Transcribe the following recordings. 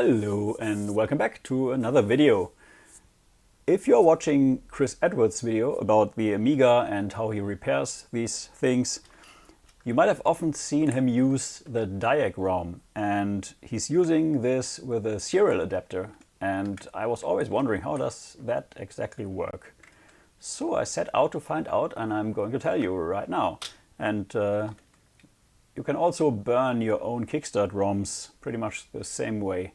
Hello and welcome back to another video. If you're watching Chris Edwards' video about the Amiga and how he repairs these things, you might have often seen him use the DiagRom, and he's using this with a serial adapter, and I was always wondering how does that exactly work. So I set out to find out, and I'm going to tell you right now. And you can also burn your own Kickstart ROMs pretty much the same way.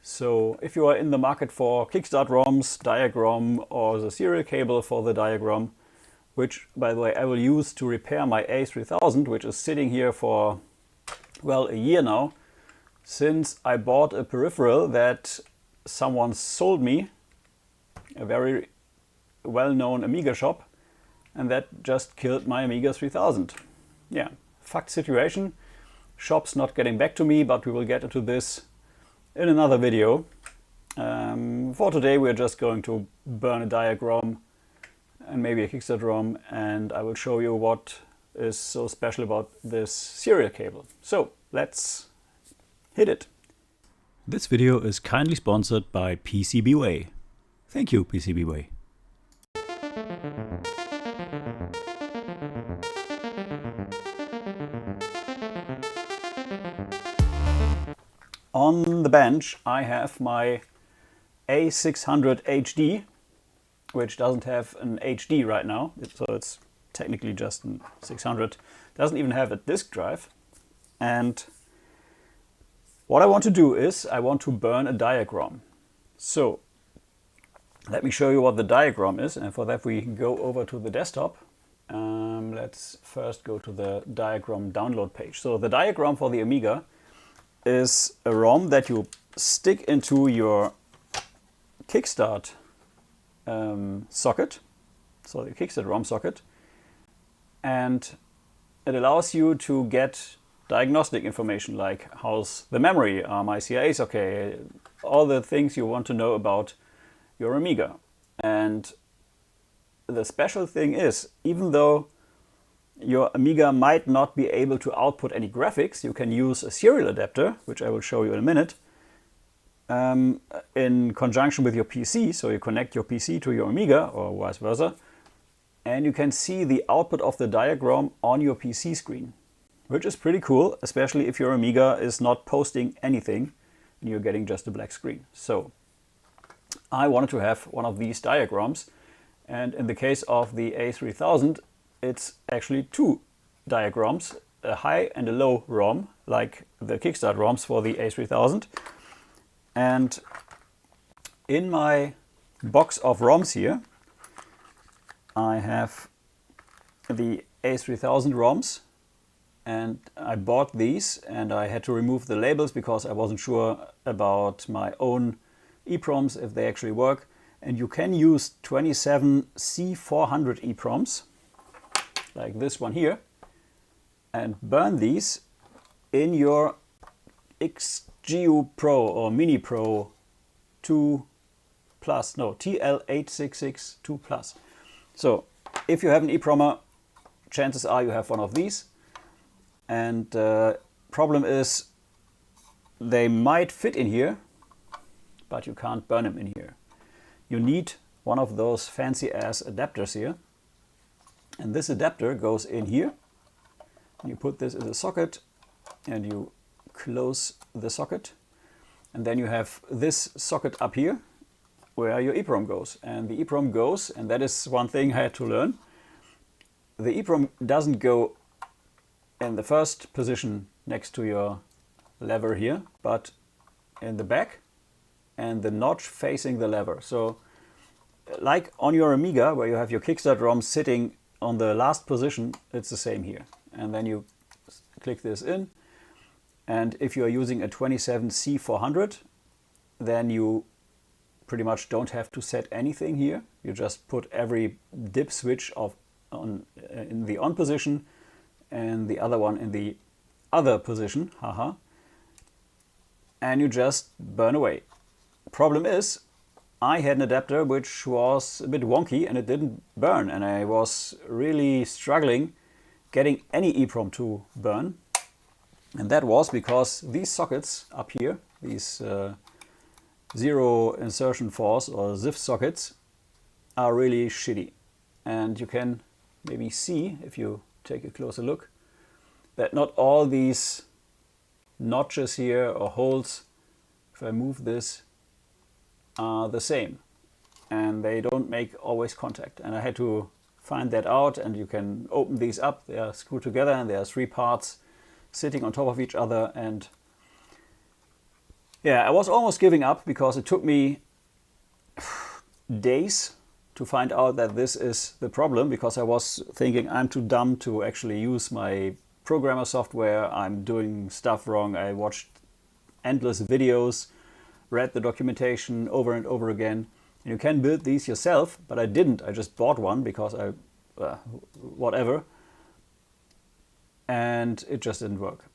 So if you are in the market for Kickstart ROMs, DiagRom, or the serial cable for the DiagRom, which by the way I will use to repair my A3000, which is sitting here for, well, a year now, since I bought a peripheral that someone sold me, a very well-known Amiga shop, and that just killed my Amiga 3000. Yeah, fucked situation. Shop's not getting back to me, but we will get into this in another video. For today we're just going to burn a DiagRom and maybe a Kickstart ROM, and I will show you what is so special about this serial cable. So let's hit it. This video is kindly sponsored by PCBWay. Thank you, PCBWay. On the bench I have my A600 HD, which doesn't have an HD right now, so it's technically just an 600. Doesn't even have a disk drive. And what I want to do is I want to burn a DiagRom. So let me show you what the DiagRom is, and for that we go over to the desktop. Let's first go to the DiagRom download page. So the DiagRom for the Amiga is a ROM that you stick into your Kickstart socket, so the Kickstart ROM socket, and it allows you to get diagnostic information like how's the memory, are my CIAs okay, all the things you want to know about your Amiga. And the special thing is, even though your Amiga might not be able to output any graphics, you can use a serial adapter, which I will show you in a minute, in conjunction with your PC. So you connect your PC to your Amiga or vice versa, and you can see the output of the DiagRom on your PC screen, which is pretty cool, especially if your Amiga is not posting anything and you're getting just a black screen. So I wanted to have one of these DiagRoms, and in the case of the A3000, it's actually two DiagRoms, a high and a low ROM, like the Kickstart ROMs for the A3000. And in my box of ROMs here, I have the A3000 ROMs, and I bought these and I had to remove the labels because I wasn't sure about my own EPROMs, if they actually work. And you can use 27 C400 EPROMs, like this one here, and burn these in your XGU Pro or Mini Pro 2 Plus, no, TL866 2 Plus. So if you have an EPROMer, chances are you have one of these, and problem is they might fit in here, but you can't burn them in here. You need one of those fancy ass adapters here. And this adapter goes in here. You put this in the socket and you close the socket. And then you have this socket up here where your EPROM goes. And the EPROM goes, and that is one thing I had to learn. The EPROM doesn't go in the first position next to your lever here, but in the back and the notch facing the lever. So like on your Amiga where you have your Kickstart ROM sitting on the last position, it's the same here. And then you click this in, and if you are using a 27 C400, then you pretty much don't have to set anything here. You just put every dip switch in the on position and the other one in the other position, haha, and you just burn away. Problem is, I had an adapter which was a bit wonky and it didn't burn, and I was really struggling getting any EPROM to burn. And that was because these sockets up here, these zero insertion force or ZIF sockets are really shitty. And you can maybe see, if you take a closer look, that not all these notches here or holes, if I move this, are the same. And they don't make always contact. And I had to find that out, and you can open these up. They are screwed together and there are 3 parts sitting on top of each other. And yeah, I was almost giving up because it took me days to find out that this is the problem, because I was thinking I'm too dumb to actually use my programmer software. I'm doing stuff wrong. I watched endless videos, read the documentation over and over again. And you can build these yourself, but I didn't. I just bought one because whatever. And it just didn't work.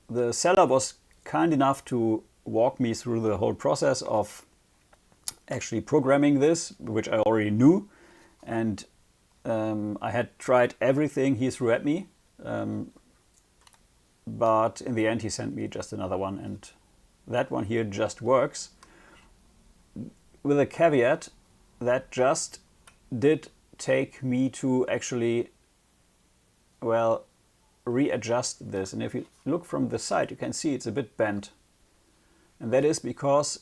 The seller was kind enough to walk me through the whole process of actually programming this, which I already knew. And I had tried everything he threw at me. But in the end, he sent me just another one. And that one here just works. With a caveat, that just did take me to actually, well, readjust this. And if you look from the side, you can see it's a bit bent. And that is because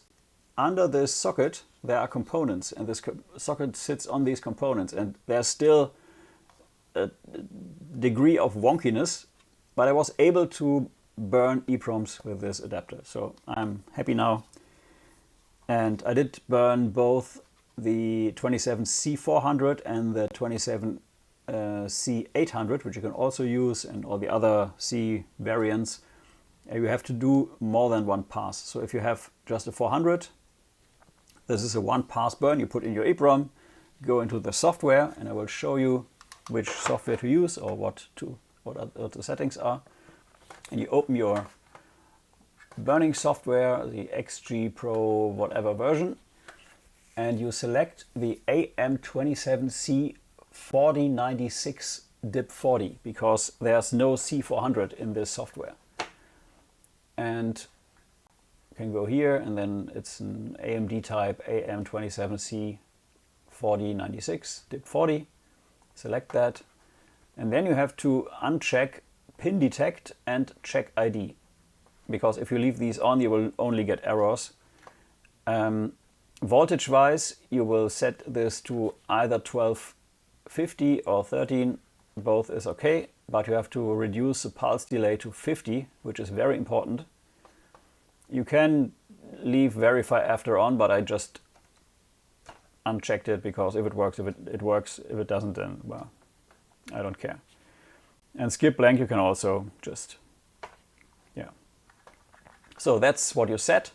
under this socket there are components, and this socket sits on these components, and there's still a degree of wonkiness, but I was able to burn EPROMs with this adapter. So I'm happy now. And I did burn both the 27C400 and the 27C800, which you can also use, and all the other C variants. You have to do more than one pass. So if you have just a 400, this is a 1-pass burn. You put in your EPROM, go into the software, and I will show you which software to use or what the settings are. And you open your burning software, the XG Pro whatever version, and you select the AM27C4096 DIP40, because there's no C400 in this software. And you can go here, and then it's an AMD type AM27C4096 DIP40. Select that, and then you have to uncheck pin detect and check ID, because if you leave these on, you will only get errors. Voltage wise, you will set this to either 1250 or 13, both is okay, but you have to reduce the pulse delay to 50, which is very important. You can leave verify after on, but I just unchecked it, because if it works, it works. If it doesn't, then, well, I don't care. And skip blank you can also just, yeah. So that's what you set,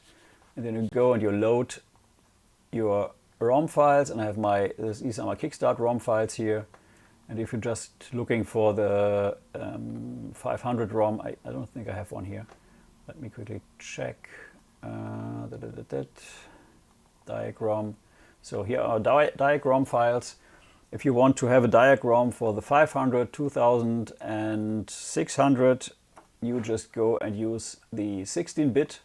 and then you go and you load your ROM files, and I have these are my Kickstart ROM files here. And if you're just looking for the 500 ROM, I don't think I have one here. Let me quickly check. DiagRom. So here are DiagRom files. If you want to have a DiagRom for the 500, 2000 and 600, you just go and use the 16-bit.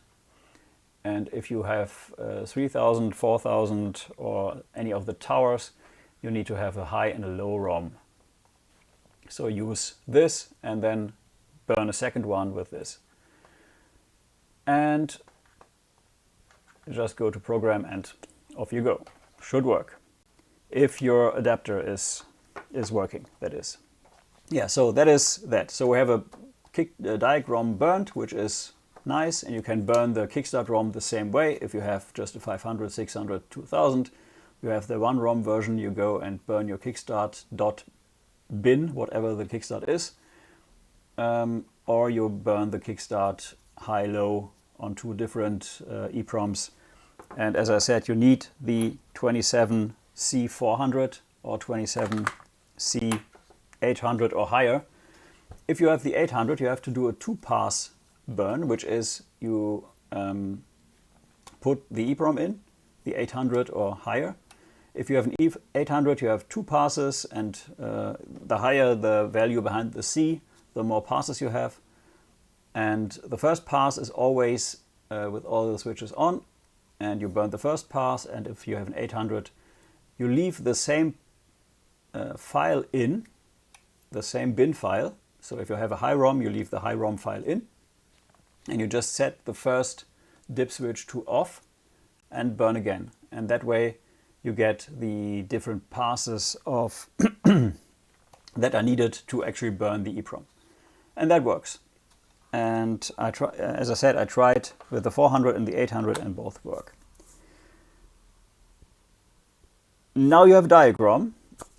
And if you have 3000, 4000 or any of the towers, you need to have a high and a low ROM. So use this and then burn a second one with this. And just go to program and off you go. Should work. If your adapter is working, that is. Yeah, so that is that. So we have a DiagRom burnt, which is nice, and you can burn the Kickstart ROM the same way. If you have just a 500, 600, 2000, you have the 1ROM version, you go and burn your Kickstart.bin, whatever the Kickstart is, or you burn the Kickstart high-low on 2 different EPROMs. And as I said, you need the 27C400 or 27C800 or higher. If you have the 800, you have to do a 2-pass burn, which is you put the EPROM in, the 800 or higher. If you have an 800, you have 2 passes, and the higher the value behind the C, the more passes you have. And the first pass is always with all the switches on, and you burn the first pass, and if you have an 800, you leave the same file in, the same bin file. So if you have a high ROM, you leave the high ROM file in, and you just set the first dip switch to off and burn again. And that way you get the different passes of that are needed to actually burn the EPROM. And that works. And as I said, I tried with the 400 and the 800 and both work. Now you have a DiagRom.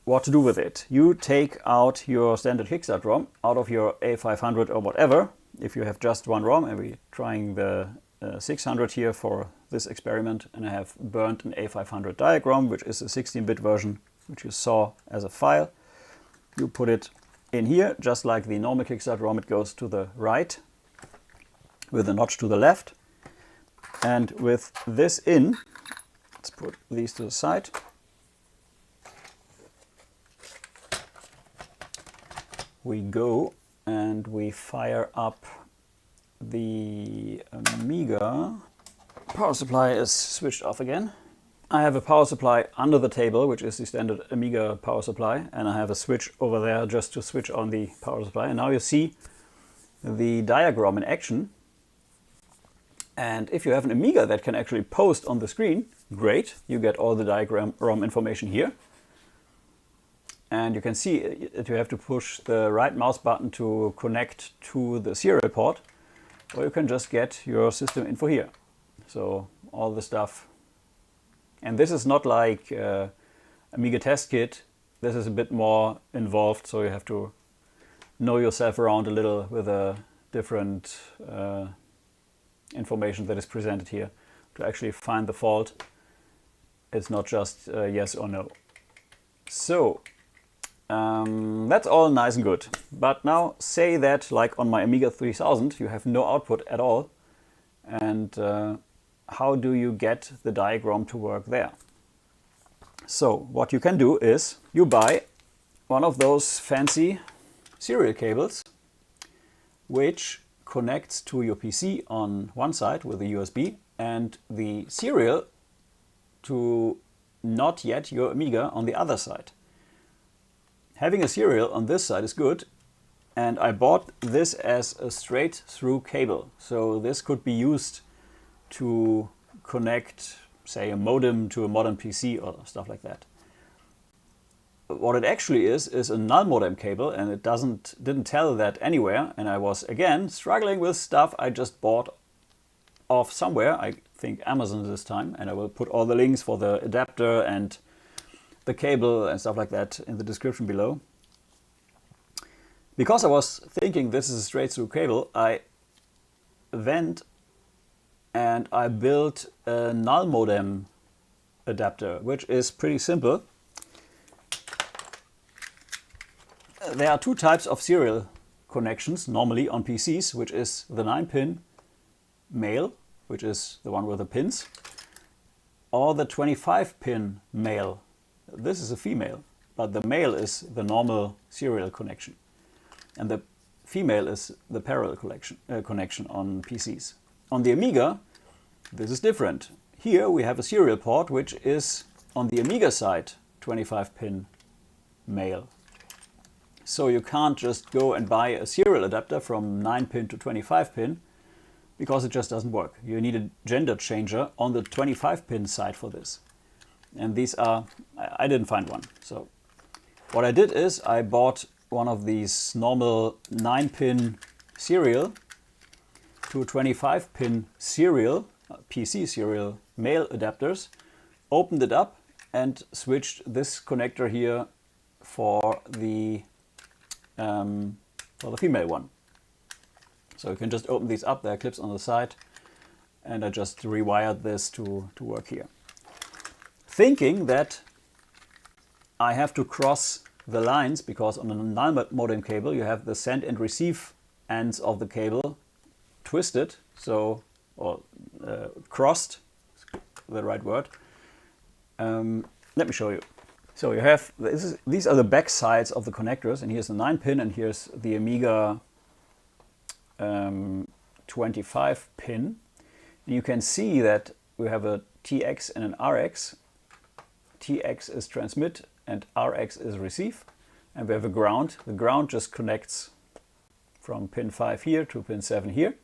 What to do with it? You take out your standard Kickstart ROM out of your A500 or whatever. If you have just one ROM, and we're trying the 600 here for this experiment, and I have burnt an A500 DiagRom, which is a 16-bit version, which you saw as a file. You put it in here, just like the normal Kickstart ROM. It goes to the right with a notch to the left. And with this in, let's put these to the side. We go and we fire up the Amiga. Power supply is switched off again. I have a power supply under the table, which is the standard Amiga power supply, and I have a switch over there just to switch on the power supply. And now you see the DiagRom in action. And if you have an Amiga that can actually post on the screen, great, you get all the DiagRom information here. And you can see that you have to push the right mouse button to connect to the serial port, or you can just get your system info here. So all the stuff. And this is not like Amiga test kit. This is a bit more involved, so you have to know yourself around a little with a different information that is presented here to actually find the fault. It's not just yes or no. So that's all nice and good. But now say that, like on my Amiga 3000, you have no output at all. And how do you get the DiagRom to work there? So what you can do is you buy one of those fancy serial cables, which connects to your PC on one side with a USB, and the serial to not yet your Amiga on the other side. Having a serial on this side is good, and I bought this as a straight through cable. So this could be used to connect, say, a modem to a modern PC or stuff like that. What it actually is a null modem cable, and it didn't tell that anywhere. And I was again struggling with stuff I just bought off somewhere, I think Amazon this time, and I will put all the links for the adapter and the cable and stuff like that in the description below. Because I was thinking this is a straight through cable, I went and I built a null modem adapter, which is pretty simple. There are two types of serial connections normally on PCs, which is the 9-pin male, which is the one with the pins, or the 25-pin male. This is a female, but the male is the normal serial connection, and the female is the parallel connection on PCs. On the Amiga, this is different. Here we have a serial port, which is on the Amiga side 25-pin male. So you can't just go and buy a serial adapter from 9-pin to 25-pin, because it just doesn't work. You need a gender changer on the 25-pin side for this. And these are, I didn't find one. So what I did is I bought one of these normal 9-pin serial to 25-pin serial, PC serial male adapters, opened it up and switched this connector here for the female one. So you can just open these up, there are clips on the side, and I just rewired this to work here. Thinking that I have to cross the lines, because on a null modem cable you have the send and receive ends of the cable twisted, so, or crossed, the right word. Let me show you. So you have, these are the back sides of the connectors, and here's the 9-pin and here's the Amiga 25-pin. And you can see that we have a TX and an RX. TX is transmit and RX is receive. And we have a ground. The ground just connects from pin 5 here to pin 7 here.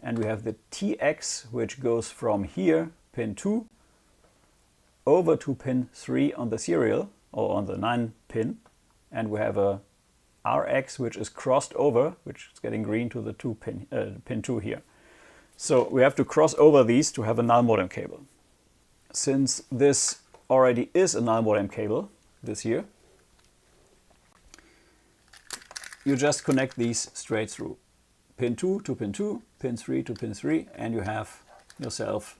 And we have the TX, which goes from here, pin 2, over to pin 3 on the serial, or on the 9 pin. And we have a RX, which is crossed over, which is getting green to the pin 2 here. So we have to cross over these to have a null modem cable. Since this already is a null modem cable, this here, you just connect these straight through. Pin 2 to pin 2, pin 3 to pin 3, and you have yourself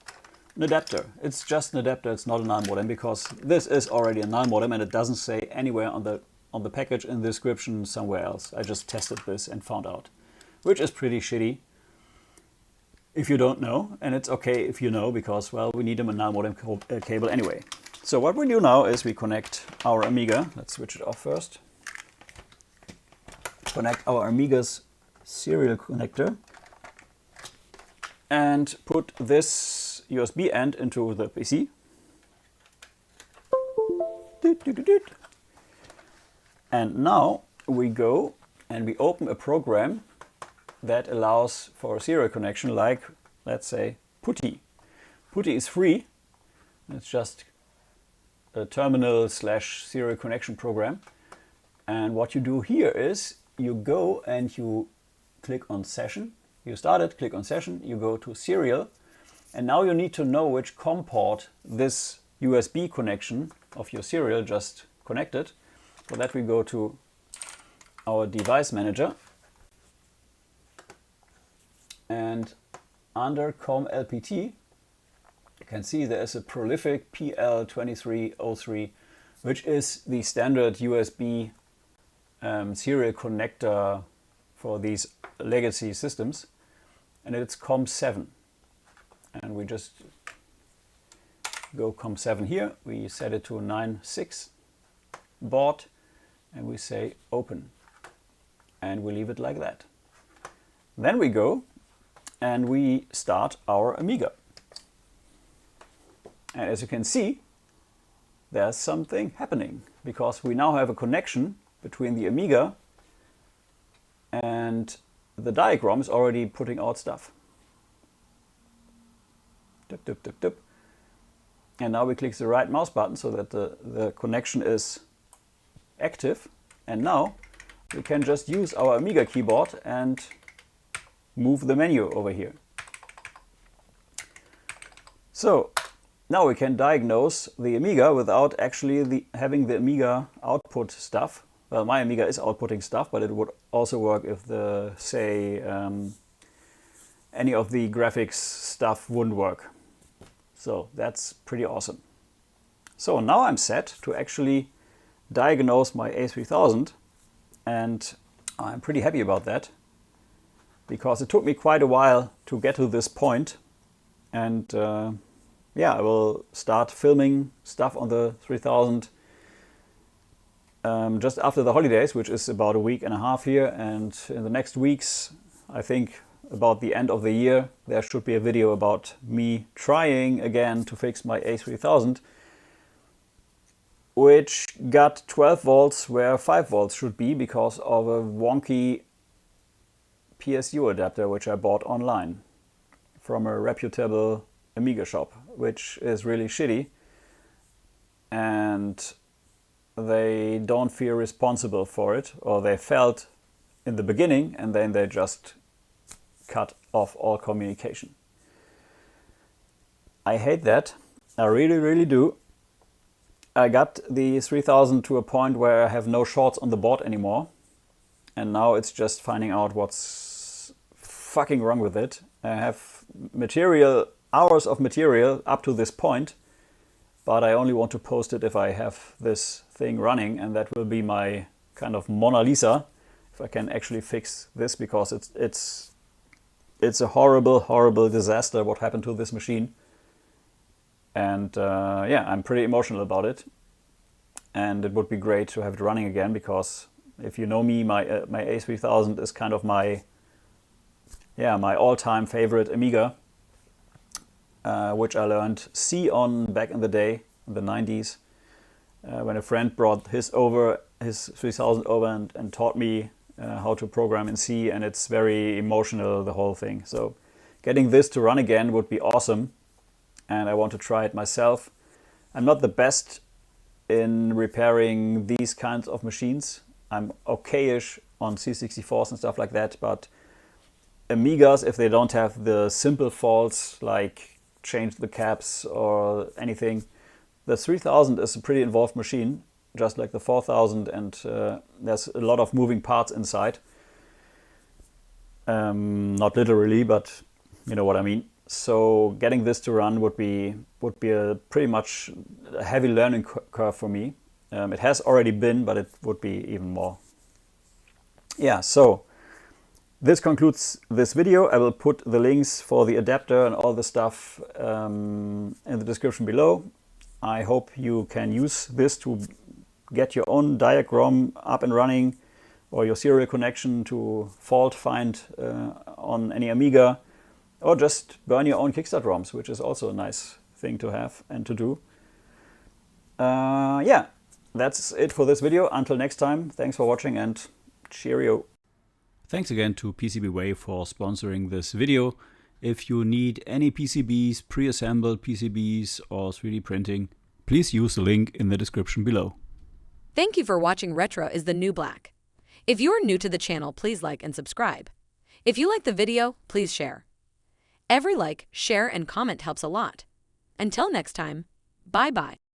an adapter. It's just an adapter, it's not a null modem, because this is already a null modem and it doesn't say anywhere on the package in the description somewhere else. I just tested this and found out, which is pretty shitty if you don't know, and it's okay if you know, because, well, we need a null modem cable anyway. So what we do now is we connect our Amiga. Let's switch it off first. Connect our Amiga's serial connector and put this USB end into the PC. And now we go and we open a program that allows for a serial connection, like, let's say, PuTTY. PuTTY is free. It's just a terminal / serial connection program. And what you do here is you go and you click on session. You start it, click on session, you go to serial. And now you need to know which COM port this USB connection of your serial just connected. For that we go to our device manager. And under COM LPT, you can see there is a prolific PL2303, which is the standard USB serial connector for these legacy systems, and it's COM7. And we just go COM7 here, we set it to 9.6 baud, and we say open, and we leave it like that. Then we go and we start our Amiga. And as you can see, there's something happening, because we now have a connection between the Amiga and the DiagRom is already putting out stuff. Dip, dip, dip, dip. And now we click the right mouse button so that the connection is active. And now we can just use our Amiga keyboard and move the menu over here. So now we can diagnose the Amiga without actually having the Amiga output stuff. Well, my Amiga is outputting stuff, but it would also work if the, say, any of the graphics stuff wouldn't work. So that's pretty awesome. So now I'm set to actually diagnose my A3000, and I'm pretty happy about that, because it took me quite a while to get to this point. And yeah, I will start filming stuff on the 3000 just after the holidays, which is about a week and a half here. And in the next weeks, I think about the end of the year, there should be a video about me trying again to fix my A3000, which got 12 volts where 5 volts should be because of a wonky PSU adapter which I bought online from a reputable Amiga shop, which is really shitty, and they don't feel responsible for it, or they felt in the beginning and then they just cut off all communication. I hate that. I really, really do. I got the 3000 to a point where I have no shorts on the board anymore, and now it's just finding out what's fucking wrong with it. I have material, hours of material up to this point, but I only want to post it if I have this thing running, and that will be my kind of Mona Lisa, if I can actually fix this, because it's a horrible, horrible disaster what happened to this machine. And yeah, I'm pretty emotional about it, and it would be great to have it running again, because if you know me, my A3000 is kind of my all-time favorite Amiga, which I learned C on back in the day, in the 90s, when a friend brought his 3000 over and taught me how to program in C, and it's very emotional, the whole thing. So getting this to run again would be awesome, and I want to try it myself. I'm not the best in repairing these kinds of machines. I'm okay-ish on C64s and stuff like that, but Amigas, if they don't have the simple faults like change the caps or anything, the 3000 is a pretty involved machine, just like the 4000, and there's a lot of moving parts inside. Not literally, but you know what I mean. So getting this to run would be a pretty much a heavy learning curve for me. It has already been, but it would be even more. Yeah, so this concludes this video. I will put the links for the adapter and all the stuff in the description below. I hope you can use this to get your own DiagRom up and running, or your serial connection to fault find on any Amiga, or just burn your own Kickstart ROMs, which is also a nice thing to have and to do. Yeah, that's it for this video. Until next time, thanks for watching and cheerio. Thanks again to PCBWay for sponsoring this video. If you need any PCBs, pre-assembled PCBs or 3D printing, please use the link in the description below. Thank you for watching Retro is the New Black. If you are new to the channel, please like and subscribe. If you like the video, please share. Every like, share, and comment helps a lot. Until next time, bye-bye.